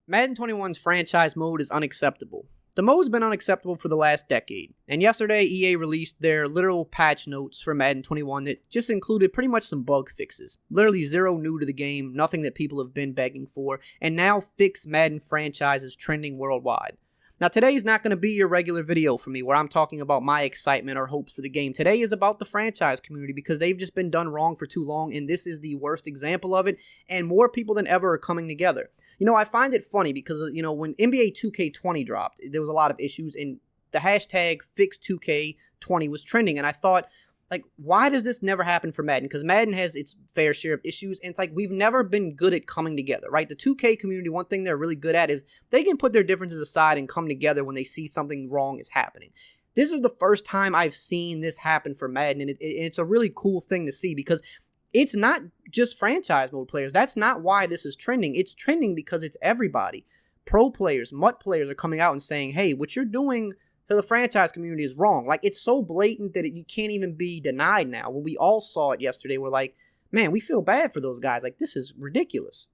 Madden 21's franchise mode is unacceptable. The mode's been unacceptable for the last decade, and yesterday EA released their literal patch notes for Madden 21 that just included pretty much some bug fixes. Literally zero new to the game, nothing that people have been begging for, and now fixed Madden franchise is trending worldwide. Now today's not going to be your regular video for me where I'm talking about my excitement or hopes for the game. Today is about the franchise community because they've just been done wrong for too long, and this is the worst example of it, and more people than ever are coming together. You know, I find it funny because, you know, when NBA 2K20 dropped, there was a lot of issues, and the hashtag #FixedTwo20 was trending, and I thought, like, why does this never happen for Madden? Because Madden has its fair share of issues, and it's like we've never been good at coming together, right? The 2K community, one thing they're really good at is they can put their differences aside and come together when they see something wrong is happening. This is the first time I've seen this happen for Madden, and it's a really cool thing to see because it's not just franchise mode players. That's not why this is trending. It's trending because it's everybody. Pro players, MUT players are coming out and saying, hey, what you're doing to the franchise community is wrong. Like, it's so blatant that you can't even be denied now. When we all saw it yesterday, we're like, man, we feel bad for those guys. Like, this is ridiculous.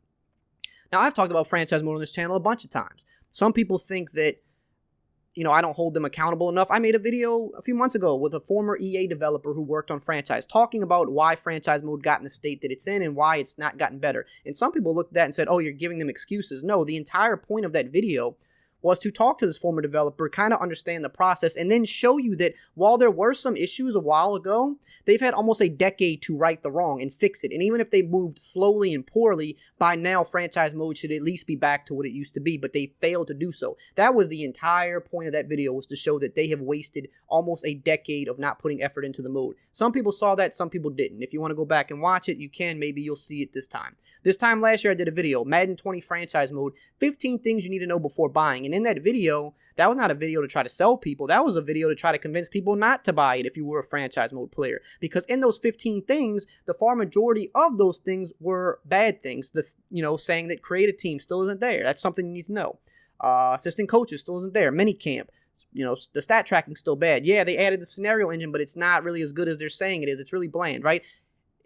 Now, I've talked about franchise mode on this channel a bunch of times. Some people think that, you know, I don't hold them accountable enough. I made a video a few months ago with a former EA developer who worked on franchise, talking about why franchise mode got in the state that it's in and why it's not gotten better. And some people looked at that and said, oh, you're giving them excuses. No, the entire point of that video was to talk to this former developer, kind of understand the process, and then show you that while there were some issues a while ago, they've had almost a decade to right the wrong and fix it. And even if they moved slowly and poorly, by now franchise mode should at least be back to what it used to be, but they failed to do so. That was the entire point of that video, was to show that they have wasted almost a decade of not putting effort into the mode. Some people saw that, some people didn't. If you want to go back and watch it, you can. Maybe you'll see it this time. This time last year, I did a video, Madden 20 franchise mode, 15 things you need to know before buying. And in that video, that was not a video to try to sell people. That was a video to try to convince people not to buy it if you were a franchise mode player. Because in those 15 things, the far majority of those things were bad things. Saying that create a team still isn't there. That's something you need to know. Assistant coaches still isn't there. Minicamp. You know, the stat tracking's still bad. Yeah, they added the scenario engine, but it's not really as good as they're saying it is. It's really bland, right?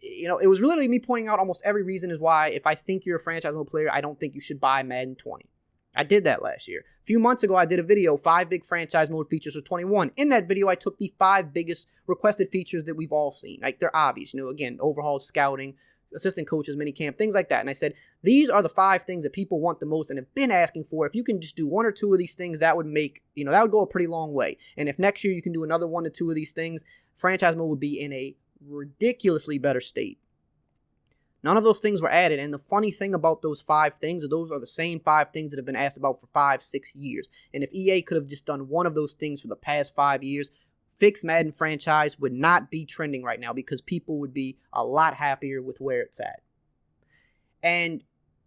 You know, it was literally me pointing out almost every reason is why, if I think you're a franchise mode player, I don't think you should buy Madden 20. I did that last year. A few months ago, I did a video, 5 big franchise mode features for 21. In that video, I took the 5 biggest requested features that we've all seen. Like, they're obvious, you know, again, overhaul scouting, assistant coaches, minicamp, things like that. And I said, these are the 5 things that people want the most and have been asking for. If you can just do 1 or 2 of these things, that would make, you know, that would go a pretty long way. And if next year you can do another 1 to 2 of these things, franchise mode would be in a ridiculously better state. None of those things were added, and the funny thing about those 5 things is those are the same 5 things that have been asked about for 5-6 years. And if EA could have just done 1 of those things for the past 5 years, fixed Madden franchise would not be trending right now because people would be a lot happier with where it's at. And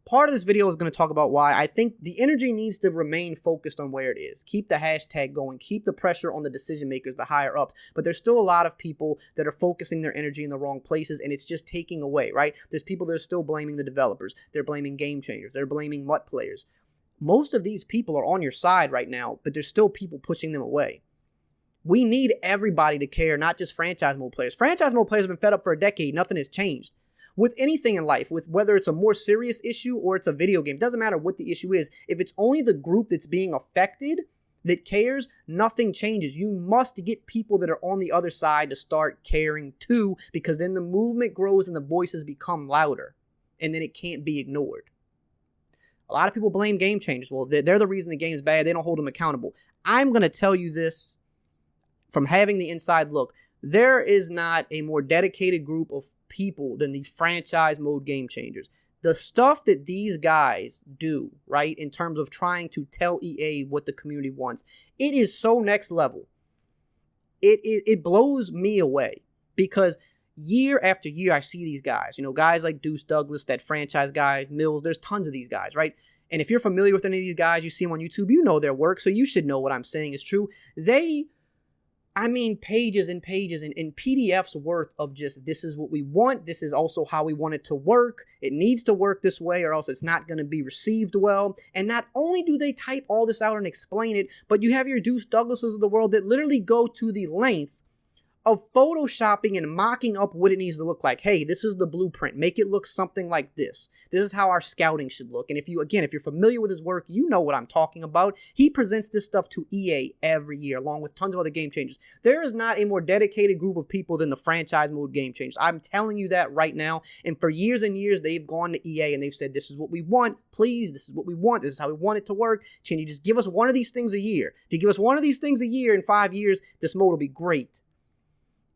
part of this video is going to talk about why I think the energy needs to remain focused on where it is. Keep the hashtag going. Keep the pressure on the decision makers, the higher up. But there's still a lot of people that are focusing their energy in the wrong places, and it's just taking away, right? There's people that are still blaming the developers. They're blaming game changers. They're blaming MUT players. Most of these people are on your side right now, but there's still people pushing them away. We need everybody to care, not just franchise mode players. Franchise mode players have been fed up for a decade. Nothing has changed. With anything in life, with whether it's a more serious issue or it's a video game, doesn't matter what the issue is. If it's only the group that's being affected that cares, nothing changes. You must get people that are on the other side to start caring too, because then the movement grows and the voices become louder, and then it can't be ignored. A lot of people blame game changers. Well, they're the reason the game's bad. They don't hold them accountable. I'm going to tell you this from having the inside look. There is not a more dedicated group of people than the franchise mode game changers. The stuff that these guys do, right, in terms of trying to tell EA what the community wants, it is so next level. It blows me away because year after year I see these guys, you know, guys like Deuce Douglas, that franchise guy, Mills, there's tons of these guys, right? And if you're familiar with any of these guys, you see them on YouTube, you know their work, so you should know what I'm saying is true. Pages and pages and PDFs worth of just, this is what we want. This is also how we want it to work. It needs to work this way or else it's not going to be received well. And not only do they type all this out and explain it, but you have your Deuce Douglases of the world that literally go to the length of photoshopping and mocking up what it needs to look like. Hey, this is the blueprint. Make it look something like this. This is how our scouting should look. And if you're familiar with his work, you know what I'm talking about. He presents this stuff to EA every year, along with tons of other game changers. There is not a more dedicated group of people than the franchise mode game changers. I'm telling you that right now. And for years and years, they've gone to EA and they've said, this is what we want. Please, this is what we want. This is how we want it to work. Can you just give us one of these things a year? If you give us one of these things a year in 5 years, this mode will be great.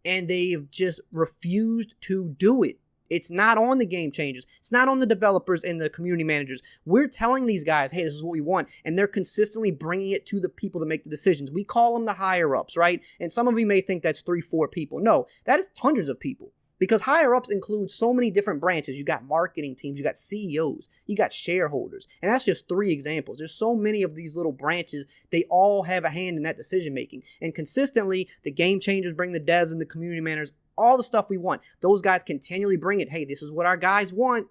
And they've just refused to do it. It's not on the game changers. It's not on the developers and the community managers. We're telling these guys, hey, this is what we want. And they're consistently bringing it to the people to make the decisions. We call them the higher ups, right? And some of you may think that's 3-4 people. No, that is hundreds of people. Because higher ups include so many different branches. You got marketing teams, you got CEOs, you got shareholders. And that's just 3 examples. There's so many of these little branches. They all have a hand in that decision making. And consistently, the game changers bring the devs and the community managers all the stuff we want. Those guys continually bring it. Hey, this is what our guys want.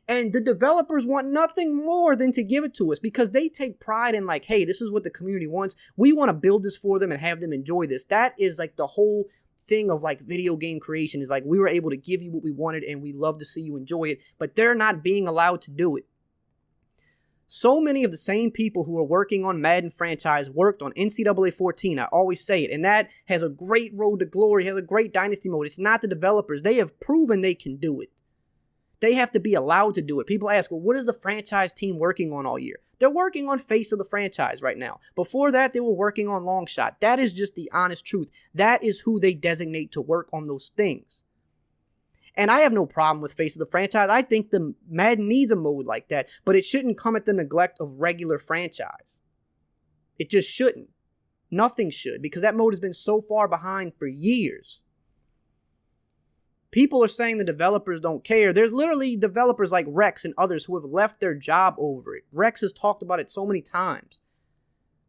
And the developers want nothing more than to give it to us because they take pride in like, hey, this is what the community wants. We want to build this for them and have them enjoy this. That is like the whole thing of like video game creation is like we were able to give you what we wanted and we love to see you enjoy it, but they're not being allowed to do it. So many of the same people who are working on Madden franchise worked on NCAA 14. I always say it, and that has a great road to glory, has a great dynasty mode. It's not the developers. They have proven they can do it. They have to be allowed to do it. People ask, well, what is the franchise team working on all year? They're working on face of the franchise right now. Before that, they were working on long shot. That is just the honest truth. That is who they designate to work on those things. And I have no problem with face of the franchise. I think the Madden needs a mode like that, but it shouldn't come at the neglect of regular franchise. It just shouldn't. Nothing should, because that mode has been so far behind for years. People are saying the developers don't care. There's literally developers like Rex and others who have left their job over it. Rex has talked about it so many times.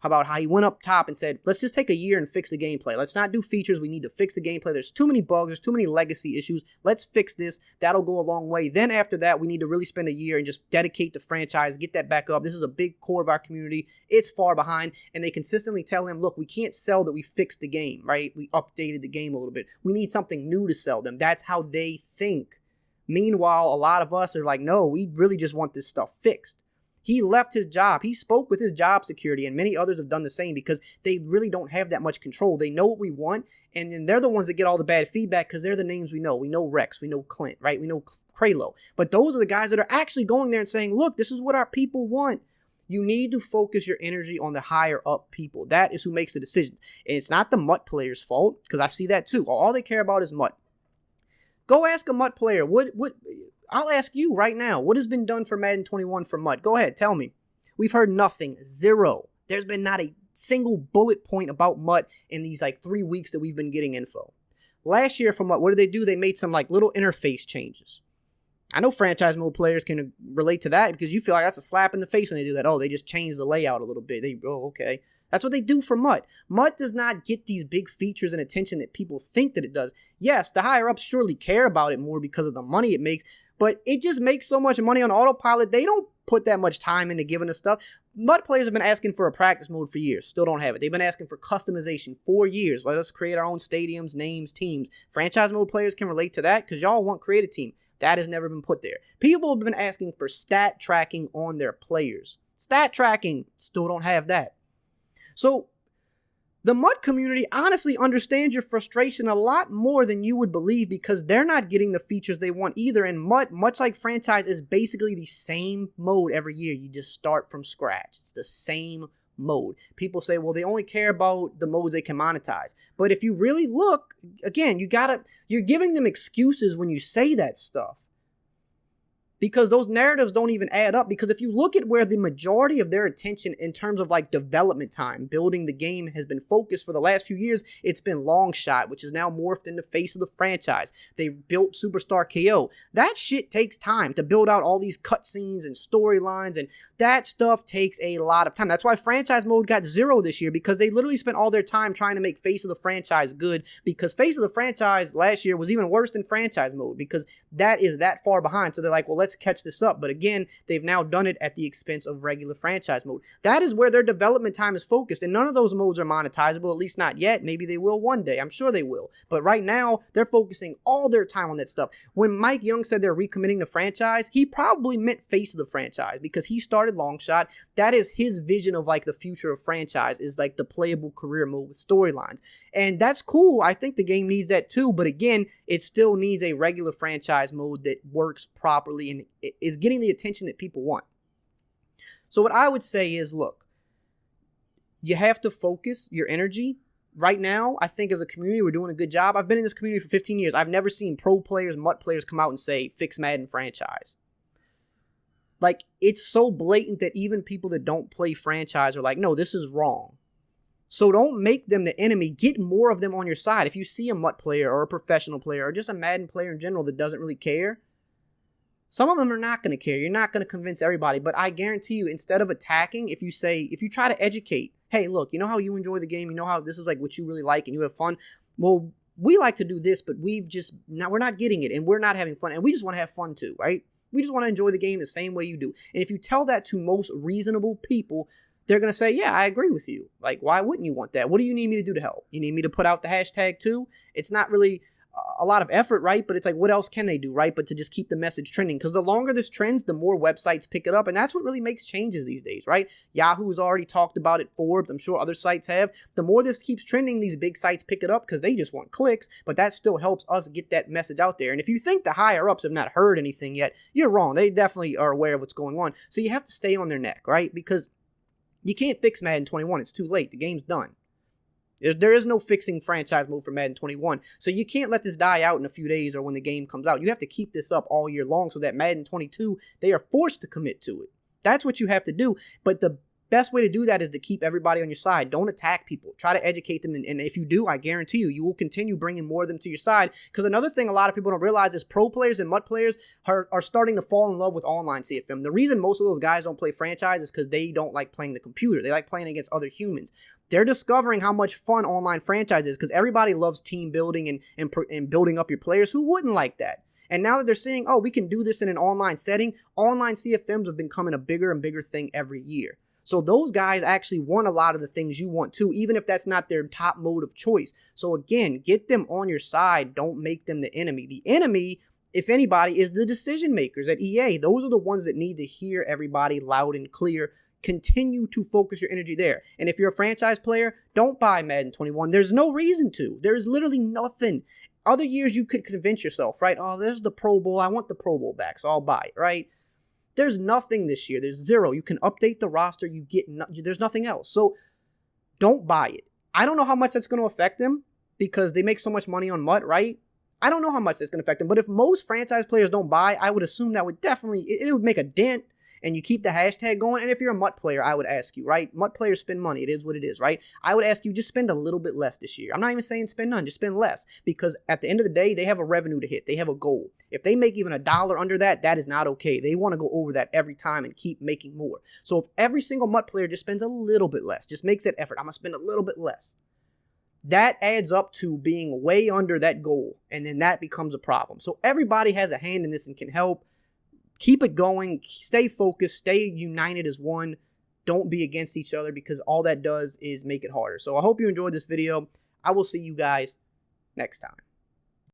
About how he went up top and said, let's just take a year and fix the gameplay. Let's not do features. We need to fix the gameplay. There's too many bugs. There's too many legacy issues. Let's fix this. That'll go a long way. Then after that, we need to really spend a year and just dedicate the franchise, get that back up. This is a big core of our community. It's far behind. And they consistently tell him, look, we can't sell that we fixed the game, right? We updated the game a little bit. We need something new to sell them. That's how they think. Meanwhile, a lot of us are like, no, we really just want this stuff fixed. He left his job. He spoke with his job security, and many others have done the same because they really don't have that much control. They know what we want, and then they're the ones that get all the bad feedback because they're the names we know. We know Rex. We know Clint, right? We know Kralo. But those are the guys that are actually going there and saying, look, this is what our people want. You need to focus your energy on the higher up people. That is who makes the decisions. And it's not the MUT player's fault, because I see that too. All they care about is MUT. Go ask a MUT player. I'll ask you right now, what has been done for Madden 21 for MUT? Go ahead, tell me. We've heard nothing. Zero. There's been not a single bullet point about MUT in these like 3 weeks that we've been getting info. Last year for MUT, what did they do? They made some like little interface changes. I know franchise mode players can relate to that because you feel like that's a slap in the face when they do that. Oh, they just changed the layout a little bit. Okay. That's what they do for MUT. MUT does not get these big features and attention that people think that it does. Yes, the higher ups surely care about it more because of the money it makes, but it just makes so much money on autopilot, they don't put that much time into giving us stuff. MUT players have been asking for a practice mode for years. Still don't have it. They've been asking for customization for years. Let us create our own stadiums, names, teams. Franchise mode players can relate to that because y'all want create a team. That has never been put there. People have been asking for stat tracking on their players. Stat tracking, still don't have that. So the MUT community honestly understands your frustration a lot more than you would believe because they're not getting the features they want either. And MUT, much like franchise, is basically the same mode every year. You just start from scratch. It's the same mode. People say, well, they only care about the modes they can monetize. But if you really look, again, you're giving them excuses when you say that stuff. Because those narratives don't even add up. Because if you look at where the majority of their attention in terms of like development time, building the game has been focused for the last few years, it's been long shot, which is now morphed in the face of the franchise. They built Superstar KO. That shit takes time to build out all these cutscenes and storylines and That stuff takes a lot of time. That's why franchise mode got 0 this year, because they literally spent all their time trying to make face of the franchise good, because face of the franchise last year was even worse than franchise mode, because that is that far behind. So they're like, well, let's catch this up. But again, they've now done it at the expense of regular franchise mode. That is where their development time is focused, and none of those modes are monetizable, at least not yet. Maybe they will one day. I'm sure they will. But right now, they're focusing all their time on that stuff. When Mike Young said they're recommitting the franchise, he probably meant face of the franchise, because he started Longshot. That is his vision of like the future of franchise, is like the playable career mode with storylines. And that's cool. I think the game needs that too. But again, it still needs a regular franchise mode that works properly and is getting the attention that people want. So what I would say is, look, you have to focus your energy. Right now, I think as a community, we're doing a good job. I've been in this community for 15 years. I've never seen pro players, MUT players come out and say, fix Madden franchise. Like, it's so blatant that even people that don't play franchise are like, no, this is wrong. So don't make them the enemy. Get more of them on your side. If you see a MUT player or a professional player or just a Madden player in general that doesn't really care, some of them are not going to care. You're not going to convince everybody. But I guarantee you, instead of attacking, if you try to educate, hey, look, you know how you enjoy the game? You know how this is like what you really like and you have fun? Well, we like to do this, but we're not getting it and we're not having fun. And we just want to have fun too, right? We just want to enjoy the game the same way you do. And if you tell that to most reasonable people, they're going to say, yeah, I agree with you. Like, why wouldn't you want that? What do you need me to do to help? You need me to put out the hashtag too? It's not really a lot of effort, right? But it's like, what else can they do, right? But to just keep the message trending, because the longer this trends, the more websites pick it up, and that's what really makes changes these days, right? Yahoo's already talked about it, Forbes, I'm sure other sites have. The more this keeps trending, these big sites pick it up because they just want clicks, but that still helps us get that message out there. And if you think the higher-ups have not heard anything yet, you're wrong. They definitely are aware of what's going on. So you have to stay on their neck, right? Because you can't fix Madden 21. It's too late. The game's done. There is no fixing franchise mode for Madden 21, so you can't let this die out in a few days or when the game comes out. You have to keep this up all year long so that Madden 22, they are forced to commit to it. That's what you have to do, but the best way to do that is to keep everybody on your side. Don't attack people. Try to educate them, and if you do, I guarantee you will continue bringing more of them to your side, because another thing a lot of people don't realize is pro players and MUT players are starting to fall in love with online CFM. The reason most of those guys don't play franchise is because they don't like playing the computer. They like playing against other humans. They're discovering how much fun online franchise is, because everybody loves team building and building up your players. Who wouldn't like that? And now that they're seeing, oh, we can do this in an online setting, online CFMs have been becoming a bigger and bigger thing every year. So those guys actually want a lot of the things you want too, even if that's not their top mode of choice. So again, get them on your side. Don't make them the enemy. The enemy, if anybody, is the decision makers at EA. Those are the ones that need to hear everybody loud and clear. Continue to focus your energy there. And if you're a franchise player, don't buy Madden 21. There's no reason to. There's literally nothing. Other years you could convince yourself, right? Oh, there's the Pro Bowl. I want the Pro Bowl back, so I'll buy it, right? There's nothing this year. There's zero. You can update the roster. There's nothing else. So don't buy it. I don't know how much that's going to affect them because they make so much money on MUT, right? I don't know how much that's going to affect them. But if most franchise players don't buy, I would assume that would definitely, it would make a dent. And you keep the hashtag going. And if you're a MUT player, I would ask you, right? MUT players spend money. It is what it is, right? I would ask you, just spend a little bit less this year. I'm not even saying spend none. Just spend less. Because at the end of the day, they have a revenue to hit. They have a goal. If they make even $1 under that, that is not okay. They want to go over that every time and keep making more. So if every single MUT player just spends a little bit less, just makes that effort, I'm going to spend a little bit less, that adds up to being way under that goal. And then that becomes a problem. So everybody has a hand in this and can help. Keep it going, stay focused, stay united as one. Don't be against each other, because all that does is make it harder. So I hope you enjoyed this video. I will see you guys next time.